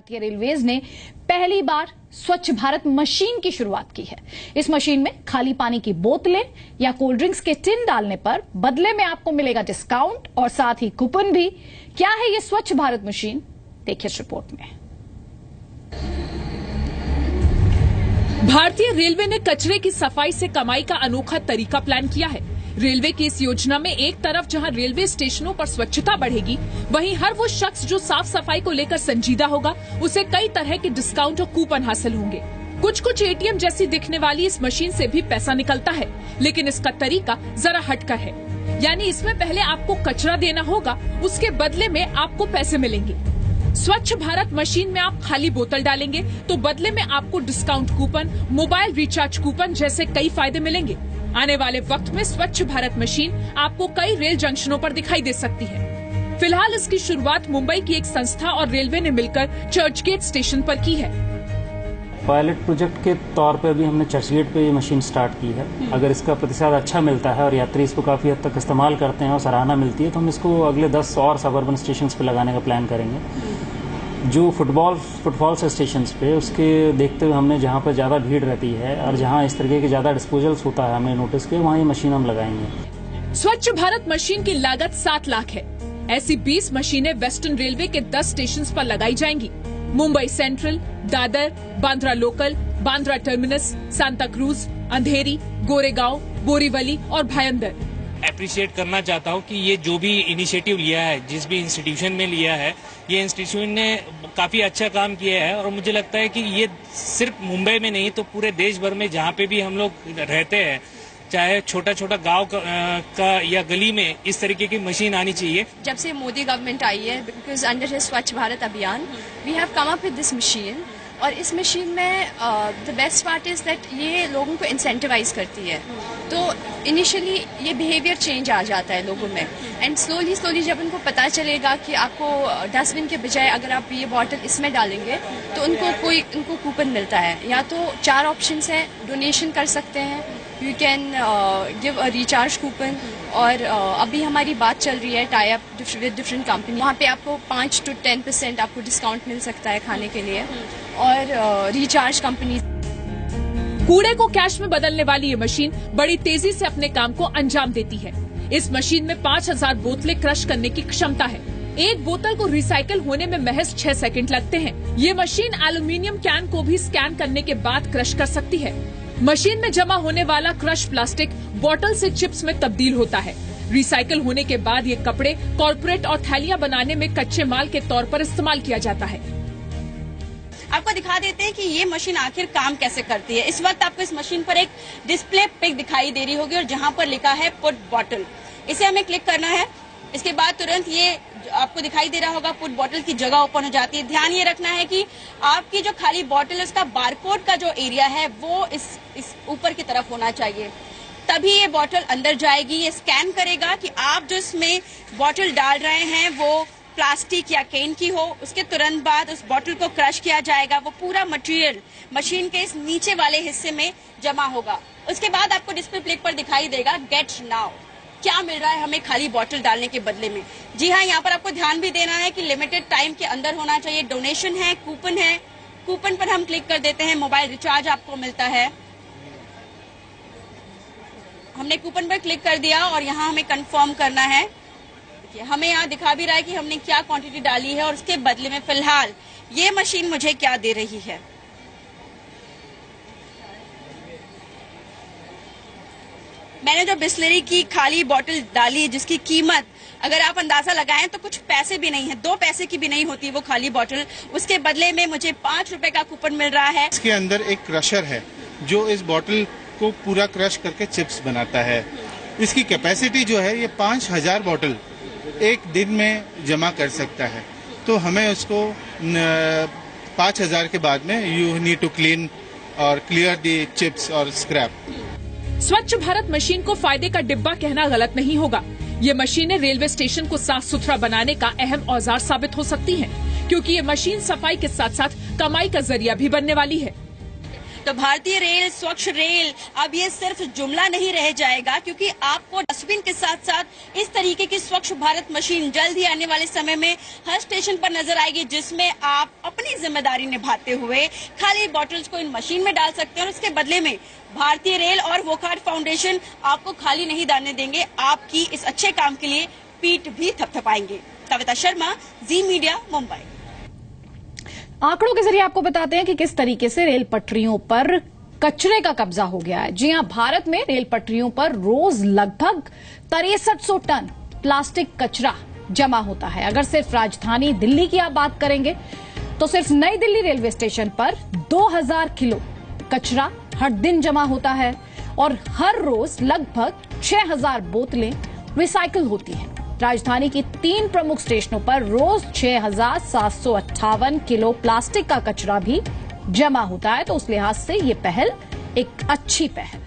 भारतीय रेलवेज ने पहली बार स्वच्छ भारत मशीन की शुरुआत की है। इस मशीन में खाली पानी की बोतलें या कोल्ड ड्रिंक्स के टिन डालने पर बदले में आपको मिलेगा डिस्काउंट और साथ ही कूपन भी। क्या है ये स्वच्छ भारत मशीन, देखिए इस रिपोर्ट में। भारतीय रेलवे ने कचरे की सफाई से कमाई का अनोखा तरीका प्लान किया है। रेलवे की इस योजना में एक तरफ जहां रेलवे स्टेशनों पर स्वच्छता बढ़ेगी, वहीं हर वो शख्स जो साफ सफाई को लेकर संजीदा होगा, उसे कई तरह के डिस्काउंट और कूपन हासिल होंगे। कुछ एटीएम जैसी दिखने वाली इस मशीन से भी पैसा निकलता है, लेकिन इसका तरीका जरा हटकर है। यानी इसमें पहले आपको कचरा देना होगा, उसके बदले में आपको पैसे मिलेंगे। स्वच्छ भारत मशीन में आप खाली बोतल डालेंगे तो बदले में आपको discount coupon, mobile recharge coupon जैसे कई फायदे मिलेंगे। आने वाले वक्त में स्वच्छ भारत मशीन आपको कई रेल जंक्शनों पर दिखाई दे सकती है। फिलहाल इसकी शुरुआत मुंबई की एक संस्था और रेलवे ने मिलकर चर्चगेट स्टेशन पर की है। पायलट प्रोजेक्ट के तौर पे अभी हमने चर्चगेट पे ये मशीन स्टार्ट की है। अगर इसका प्रतिसाद अच्छा मिलता है और यात्री इसको काफी हद तक इस्तेमाल करते हैं और सराहना मिलती है, तो हम इसको अगले 10 और सबअर्बन स्टेशन पे लगाने का प्लान करेंगे। जो फुटफॉल स्टेशन पे उसके देखते हुए हमने जहाँ पर ज्यादा भीड़ रहती है और जहाँ इस तरीके के ज्यादा डिस्पोजल्स होता है, हमने नोटिस किया, वहाँ ये मशीन हम लगाएंगे। स्वच्छ भारत मशीन की लागत 7 लाख है। ऐसी 20 मशीनें वेस्टर्न रेलवे के 10 स्टेशन पर लगाई जाएंगी। Mumbai Central, Dadar, Bandra local, Bandra terminus, Santacruz, Andheri, Goregaon, Borivali और भायंदर। अप्रिशिएट करना चाहता हूँ कि ये जो भी इनिशिएटिव लिया है, जिस भी इंस्टीट्यूशन में लिया है, ये इंस्टीट्यूशन ने काफी अच्छा काम किया है। और मुझे लगता है कि ये सिर्फ मुंबई में नहीं तो पूरे देश भर में जहाँ पे भी हम लोग रहते हैं, चाहे छोटा छोटा गांव का या गली में, इस तरीके की मशीन आनी चाहिए। जब से मोदी गवर्नमेंट आई है, because under Swachh Bharat Abhiyan, we have come up with this machine. और इस मशीन में the best part is that ये लोगों को इंसेंटिवाइज करती है। तो इनिशियली ये बिहेवियर चेंज आ जाता है लोगों में, एंड स्लोली जब उनको पता चलेगा कि आपको डस्टबिन के बजाय अगर आप ये बॉटल इसमें डालेंगे तो उनको कूपन मिलता है। या तो 4 ऑप्शंस हैं, डोनेशन कर सकते हैं, you can give a recharge coupon, और अभी हमारी बात चल रही है tie up with different company. वहाँ पे आपको 5 to 10% आपको डिस्काउंट मिल सकता है खाने के लिए, और रिचार्ज कंपनी। कूड़े को कैश में बदलने वाली ये मशीन बड़ी तेजी से अपने काम को अंजाम देती है। इस मशीन में 5000 बोतलें क्रश करने की क्षमता है। एक बोतल को रिसाइकिल होने में महज 6 सेकंड लगते हैं। ये मशीन एल्यूमिनियम कैन को भी स्कैन करने के बाद क्रश कर सकती है। मशीन में जमा होने वाला क्रश प्लास्टिक बॉटल से चिप्स में तब्दील होता है। रिसाइकिल होने के बाद ये कपड़े, कॉर्पोरेट और थैलियां बनाने में कच्चे माल के तौर पर इस्तेमाल किया जाता है। आपको दिखा देते हैं कि ये मशीन आखिर काम कैसे करती है। इस वक्त आपको इस मशीन पर एक डिस्प्ले पिक दिखाई दे रही होगी और जहां पर लिखा है पुट बॉटल, इसे हमें क्लिक करना है। इसके बाद तुरंत ये आपको दिखाई दे रहा होगा, पुट बॉटल की जगह ओपन हो जाती है। ध्यान ये रखना है कि आपकी जो खाली बॉटल है उसका बारकोड का जो एरिया है वो इस ऊपर की तरफ होना चाहिए, तभी ये बॉटल अंदर जाएगी। ये स्कैन करेगा कि आप जो इसमें बॉटल डाल रहे हैं वो प्लास्टिक या केन की हो। उसके तुरंत बाद उस बॉटल को क्रश किया जाएगा। वो पूरा मटेरियल मशीन के इस नीचे वाले हिस्से में जमा होगा। उसके बाद आपको डिस्प्ले प्लेट पर दिखाई देगा गेट नाउ, क्या मिल रहा है हमें खाली बॉटल डालने के बदले में। जी हाँ, यहाँ पर आपको ध्यान भी देना है कि लिमिटेड टाइम के अंदर होना चाहिए। डोनेशन है, कूपन है, कूपन पर हम क्लिक कर देते हैं, मोबाइल रिचार्ज आपको मिलता है। हमने कूपन पर क्लिक कर दिया और यहाँ हमें कंफर्म करना है। हमें यहाँ दिखा भी रहा है कि हमने क्या क्वांटिटी डाली है और उसके बदले में फिलहाल ये मशीन मुझे क्या दे रही है। मैंने जो बिस्लरी की खाली बोतल डाली, जिसकी कीमत अगर आप अंदाजा लगाएं तो कुछ पैसे भी नहीं है, 2 पैसे की भी नहीं होती वो खाली बोतल, उसके बदले में मुझे 5 रुपए का कूपन मिल रहा है। इसके अंदर एक क्रशर है जो इस बोतल को पूरा क्रश करके चिप्स बनाता है। इसकी कैपेसिटी जो है ये 5000 बोतल एक दिन में जमा कर सकता है। तो हमें उसको 5000 के बाद में यू नीड टू क्लीन और क्लियर दी चिप्स और स्क्रैप। स्वच्छ भारत मशीन को फायदे का डिब्बा कहना गलत नहीं होगा। ये मशीनें रेलवे स्टेशन को साफ सुथरा बनाने का अहम औजार साबित हो सकती हैं, क्योंकि ये मशीन सफाई के साथ साथ कमाई का जरिया भी बनने वाली है। तो भारतीय रेल, स्वच्छ रेल, अब ये सिर्फ जुमला नहीं रह जाएगा, क्योंकि आपको डस्टबिन के साथ साथ इस तरीके की स्वच्छ भारत मशीन जल्द ही आने वाले समय में हर स्टेशन पर नजर आएगी, जिसमें आप अपनी जिम्मेदारी निभाते हुए खाली बॉटल्स को इन मशीन में डाल सकते हैं और उसके बदले में भारतीय रेल और वोकहार्ट फाउंडेशन आपको खाली नहीं डालने देंगे, आपकी इस अच्छे काम के लिए पीठ भी थपथपाएंगे। कविता शर्मा, जी मीडिया, मुंबई। आंकड़ों के जरिए आपको बताते हैं कि किस तरीके से रेल पटरियों पर कचरे का कब्जा हो गया है। जी हां, भारत में रेल पटरियों पर रोज लगभग 6300 टन प्लास्टिक कचरा जमा होता है। अगर सिर्फ राजधानी दिल्ली की आप बात करेंगे तो सिर्फ नई दिल्ली रेलवे स्टेशन पर 2000 किलो कचरा हर दिन जमा होता है और हर रोज लगभग 6000 बोतलें रिसाइकिल होती हैं। राजधानी की 3 प्रमुख स्टेशनों पर रोज 6758 किलो प्लास्टिक का कचरा भी जमा होता है। तो उस लिहाज से ये पहल एक अच्छी पहल